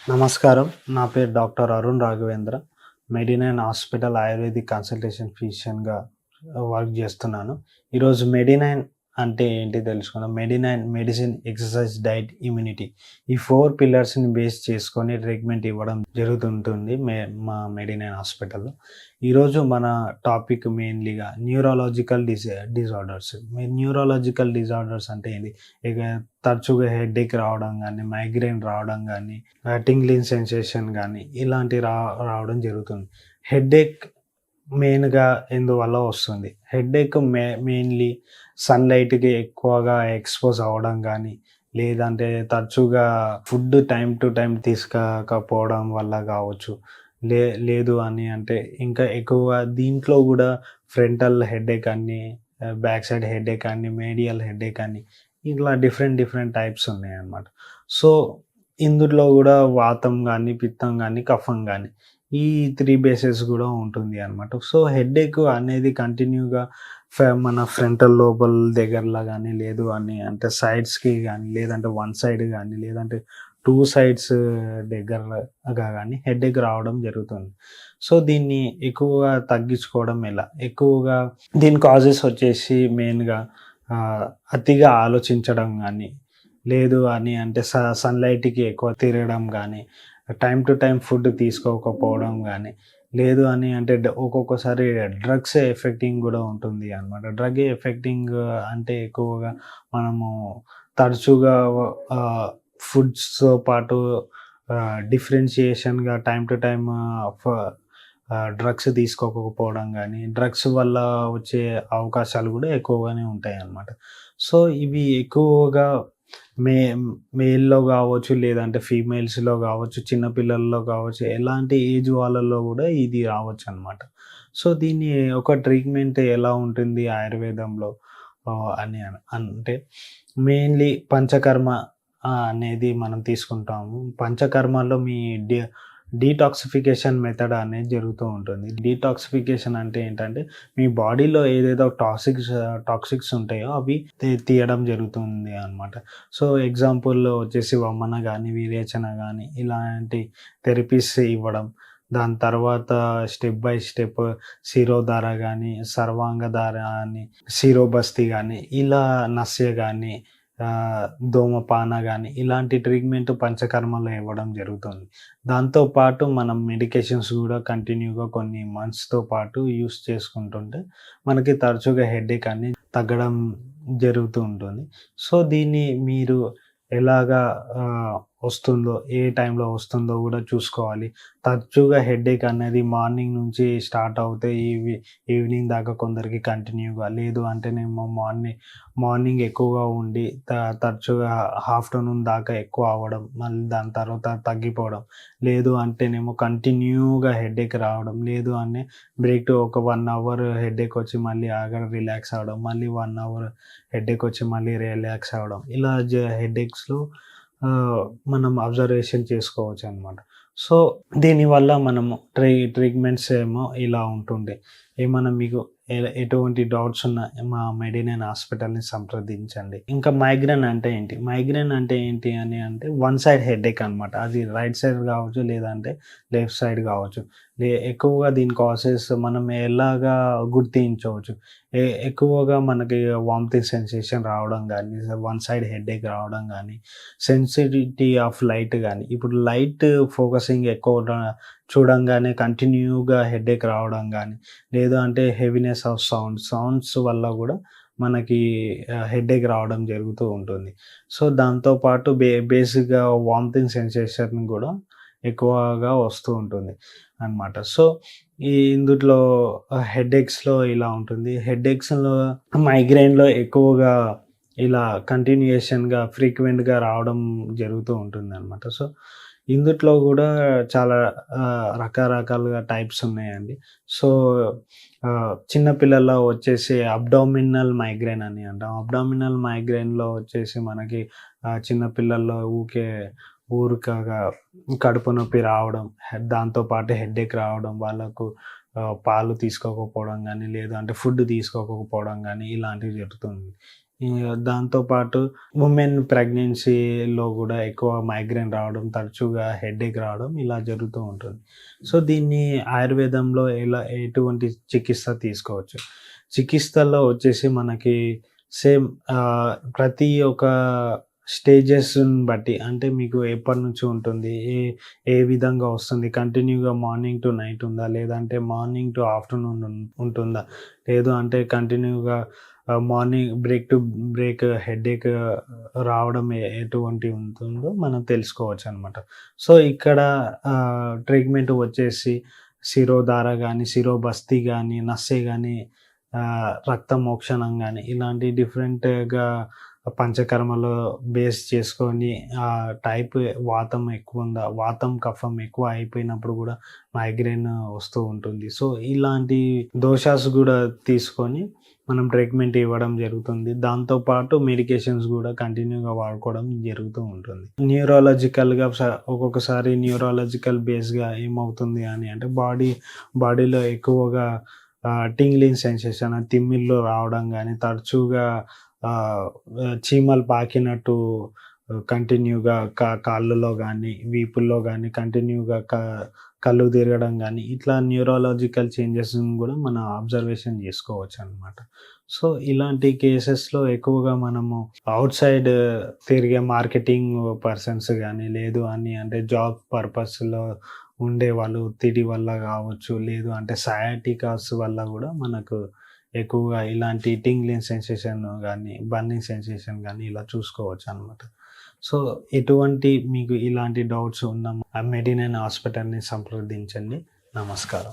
నమస్కారం. నా పేరు doctor Arun Raghavendra. Medinine hospital ayurvedic consultation ఫిజిషియన్‌గా వర్క్ జేస్తున్నాను. ఈరోజు మెడినైన్ అంటే ఏంటి తెలుసుకుందాం. Medinine medicine, exercise, diet, immunity ఈ 4 పిల్లర్స్‌ని బేస్ చేసుకొని ట్రీట్మెంట్ ఇవ్వడం జరుగుతుంటుంది మా మెడినైన్ హాస్పిటల్‌లో. ఈరోజు మన టాపిక్ మెయిన్‌లీగా న్యూరాలజికల్ డిజార్డర్స్. న్యూరాలజికల్ డిజార్డర్స్ అంటే ఏంటి? ఇక తరచుగా హెడేక్ రావడం గానీ, మైగ్రేన్ రావడం గానీ, టింగ్లింగ్ సెన్సేషన్ గానీ ఇలాంటివి రావడం జరుగుతుంది. హెడేక్ మెయిన్‌గా ఎందువల్ల వస్తుంది? హెడేక్ మెయిన్‌లీ సన్‌లైట్‌కి ఎక్కువగా ఎక్స్‌పోజ్ అవ్వడం గానీ, లేదంటే తరచుగా ఫుడ్ టైమ్ టు టైమ్ తీసుకోకపోవడం వల్ల గావచ్చు. లేదు అని అంటే ఇంకా ఎక్కువగా దీంట్లో గూడా ఫ్రంటల్ హెడేక్ అని, బ్యాక్ సైడ్ హెడేక్ అని, మేడియల్ హెడేక్ అని ఇట్లా డిఫరెంట్ టైప్స్ ఉన్నాయన్నమాట. సో, ఇందులో గూడా వాతం గానీ, పిత్తం గానీ, కఫం గానీ ఈ 3 బేసెస్ గూడా ఉంటుంది అన్నమాట. సో, హెడేక్ అనేది కంటిన్యూగా మన ఫ్రంటల్ లోబల్ దగ్గరలా గానీ, లేదు అని అంటే సైడ్స్‌కి గానీ, లేదంటే వన్ సైడ్ గానీ, లేదంటే 2 సైడ్స్ దగ్గరగా గానీ హెడేక్ రావడం జరుగుతుంది. సో, దీన్ని ఎక్కువగా తగ్గించుకోవడం ఎలా? ఎక్కువగా దీని కాజెస్ వచ్చేసి మెయిన్‌గా అతిగా ఆలోచించడం గానీ, లేదు అని అంటే సన్‌లైట్‌కి ఎక్కువ తిరగడం గానీ, టైమ్ టు టైమ్ ఫుడ్ తీసుకోకపోవడం గానీ, లేదు అని అంటే ఒక్కొక్కసారి డ్రగ్స్ ఎఫెక్టింగ్ గూడా ఉంటుంది అన్నమాట. డ్రగ్ ఎఫెక్టింగ్ అంటే ఎక్కువగా మనము తరచుగా ఫుడ్స్‌తో పాటు డిఫరెన్షియేషన్‌గా టైమ్ టు టైమ్ డ్రగ్స్ తీసుకోకపోవడం గానీ, డ్రగ్స్ వల్ల వచ్చే అవకాశాలు గూడా ఎక్కువగానే ఉంటాయన్నమాట. సో, ఇవి ఎక్కువగా మే మేల్‌లో గావచ్చు, లేదంటే ఫీమేల్స్‌లో గావచ్చు, చిన్న పిల్లల్లో గావచ్చు, ఎలాంటి ఏజ్ వాళ్ళలో గూడా ఇది రావచ్చనమాట. సో, దీన్ని ఒక ట్రీట్మెంట్ ఎలా ఉంటుంది ఆయుర్వేదంలో అని అంటే మెయిన్‌లీ పంచకర్మ అనేది మనం తీసుకుంటాము. పంచకర్మలో మీ డీటాక్సిఫికేషన్ మెథడ్ అనేది జరుగుతూ ఉంటుంది. డీటాక్సిఫికేషన్ అంటే ఏంటంటే, మీ బాడీలో ఏదేదో టాక్సిక్స్ ఉంటాయో అవి తీయడం జరుగుతుంది అనమాట. సో, ఎగ్జాంపుల్ వచ్చేసి వమన గానీ, విరేచన గానీ ఇలాంటి థెరపీస్ ఇవ్వడం. దాని తర్వాత స్టెప్ బై స్టెప్ శిరోధార గానీ, సర్వాంగధార అని, శిరోబస్తి గానీ, ఇలా నస్య గానీ, ధూమపాన గానీ ఇలాంటి ట్రీట్మెంట్ పంచకర్మలో ఇవ్వడం జరుగుతుంది. దాంతో పాటు మనం మెడికేషన్స్ గూడా కంటిన్యూగా కొన్ని మంత్స్‌తో పాటు యూజ్ చేసుకుంటుంటే మనకి తరచుగా హెడేక్ అనేది తగ్గడం జరుగుతూ ఉంటుంది. సో, దీన్ని మీరు ఎలాగా వస్తుందో, ఏ టైంలో వస్తుందో గూడా చూసుకోవాలి. తరచుగా హెడేక్ అనేది మార్నింగ్ నుంచి స్టార్ట్ అవుతే ఈవినింగ్ దాకా కొందరికి కంటిన్యూగా, లేదు అంటేనేమో మార్నింగ్ ఎక్కువగా ఉండి తరచుగా ఆఫ్టర్‌నూన్ దాకా ఎక్కువ అవ్వడం, మళ్ళీ దాని తర్వాత తగ్గిపోవడం, లేదు అంటేనేమో కంటిన్యూగా హెడేక్ రావడం, లేదు అంటే ఒక 1 అవర్ హెడేక్ వచ్చి మళ్ళీ రిలాక్స్ అవ్వడం, మళ్ళీ 1 అవర్ హెడేక్ వచ్చి మళ్ళీ రిలాక్స్ అవ్వడం. ఇలా హెడేక్స్‌లో మనం అబ్జర్వేషన్ చేసుకోవచ్చనమాట. సో, దీనివల్ల మనము ట్రీట్మెంట్స్ ఏమో ఇలా ఉంటుండే. ఏమన్నా మీకు ఎటువంటి డౌట్స్ ఉన్నా మా మెడినైన్ హాస్పిటల్‌ని సంప్రదించండి. ఇంకా మైగ్రేన్ అంటే ఏంటి? మైగ్రేన్ అంటే ఏంటి అని అంటే వన్ సైడ్ హెడేక్ అనమాట. అది రైట్ సైడ్ గావచ్చు, లేదంటే లెఫ్ట్ సైడ్ గావచ్చు. ఎక్కువగా దీని కాసెస్ మనం ఎలాగా గుర్తించవచ్చు? ఎక్కువగా మనకి వామిటింగ్ సెన్సేషన్ రావడం గానీ, వన్ సైడ్ హెడేక్ రావడం గానీ, సెన్సిటివిటీ ఆఫ్ లైట్ గానీ, ఇప్పుడు లైట్ ఫోకసింగ్ ఎక్కువ చూడంగానే కంటిన్యూగా హెడేక్ రావడం గానీ, లేదు అంటే హెవీనెస్ ఆఫ్ సౌండ్స్ వల్ల గూడా మనకి హెడేక్ రావడం జరుగుతూ ఉంటుంది. సో, దాంతో పాటు బేసిక్‌గా వామిటింగ్ సెన్సేషన్ గూడా ఎక్కువగా వస్తూ ఉంటుంది అన్నమాట. సో, ఇందుట్లో హెడేక్స్‌లో ఇలా ఉంటుంది. హెడేక్స్‌లో మైగ్రేన్‌లో ఎక్కువగా ఇలా కంటిన్యూయేషన్‌గా ఫ్రీక్వెంట్‌గా రావడం జరుగుతూ ఉంటుందన్నమాట. సో, ఇందుట్లో గూడా చాలా రకరకాలుగా టైప్స్ ఉన్నాయండి. సో, చిన్న పిల్లల్లో వచ్చేసి అబ్డామినల్ మైగ్రేన్ అని అంటాం. అబ్డామినల్ మైగ్రేన్‌లో వచ్చేసి మనకి చిన్న పిల్లల్లో ఊరికగా కడుపు నొప్పి రావడం, దాంతో పాటు హెడేక్ రావడం, వాళ్ళకు పాలు తీసుకోకపోవడం గానీ, లేదు అంటే ఫుడ్ తీసుకోకపోవడం గానీ ఇలాంటివి జరుగుతుంది. దాంతో పాటు ఉమెన్ ప్రెగ్నెన్సీలో గూడా ఎక్కువ మైగ్రేన్ రావడం, తరచుగా హెడేక్ రావడం ఇలా జరుగుతూ ఉంటుంది. సో, దీన్ని ఆయుర్వేదంలో ఎటువంటి చికిత్స తీసుకోవచ్చు. చికిత్సలో వచ్చేసి మనకి సేమ్ ప్రతి ఒక్క స్టేజెస్‌ని బట్టి అంటే మీకు ఎప్పటినుంచి ఉంటుంది? ఏ విధంగా వస్తుంది? కంటిన్యూగా మార్నింగ్ టు నైట్ ఉందా? లేదంటే మార్నింగ్ టు ఆఫ్టర్‌నూన్ ఉంటుందా? లేదు అంటే కంటిన్యూగా morning break to break headache రావడం ఎటువంటి ఉంటుందో మనం తెలుసుకోవచ్చనమాట. సో, ఇక్కడ ట్రీట్మెంట్ వచ్చేసి శిరోధార గానీ, శిరోబస్తి గానీ, నస్సే గానీ, రక్త మోక్షణం గానీ ఇలాంటి డిఫరెంట్‌గా పంచకర్మలో బేస్ చేసుకొని టైప్ వాతం ఎక్కువుందా? వాతం, కఫం ఎక్కువ అయిపోయినప్పుడు గూడా మైగ్రేన్ వస్తూ ఉంటుంది. సో, ఇలాంటి దోషాస్ గూడా తీసుకొని మనం ట్రీట్మెంట్ ఇవ్వడం జరుగుతుంది. దాంతో పాటు మెడికేషన్స్ గూడా కంటిన్యూగా వాడుకోవడం జరుగుతూ ఉంటుంది. న్యూరాలజికల్‌గా ఒక్కొక్కసారి న్యూరాలజికల్ బేస్‌గా ఏమవుతుంది అని అంటే బాడీలో ఎక్కువగా టింగ్లింగ్ సెన్సేషన్, తిమ్మిర్లు రావడం గానీ, తరచుగా ఆహ్, చీమలు పాకినట్టు కంటిన్యూగా కాళ్ళలో గానీ, వీపుల్లో గానీ కంటిన్యూగా కళ్ళు తిరగడం గానీ, ఇట్లా న్యూరాలజికల్ చేంజెస్‌ని గూడా మనం అబ్జర్వేషన్ జేసుకోవచ్చనమాట. సో, ఇలాంటి కేసెస్‌లో ఎక్కువగా మనము ఔట్ సైడ్ తిరిగే మార్కెటింగ్ పర్సన్స్ గానీ, లేదు అని అంటే జాబ్ పర్పస్‌లో ఉండేవాళ్ళు ఒత్తిడి వల్ల గావచ్చు, లేదు అంటే సయాటికాస్ వల్ల గూడా మనకు ఎక్కువగా ఇలాంటి టింగ్లింగ్ సెన్సేషన్ గానీ, బర్నింగ్ సెన్సేషన్ గానీ ఇలా చూసుకోవచ్చనమాట. సో, ఎటువంటి మీకు ఇలాంటి డౌట్స్ ఉన్న మెడినైన్ హాస్పిటల్‌ని సంప్రదించండి. నమస్కారం.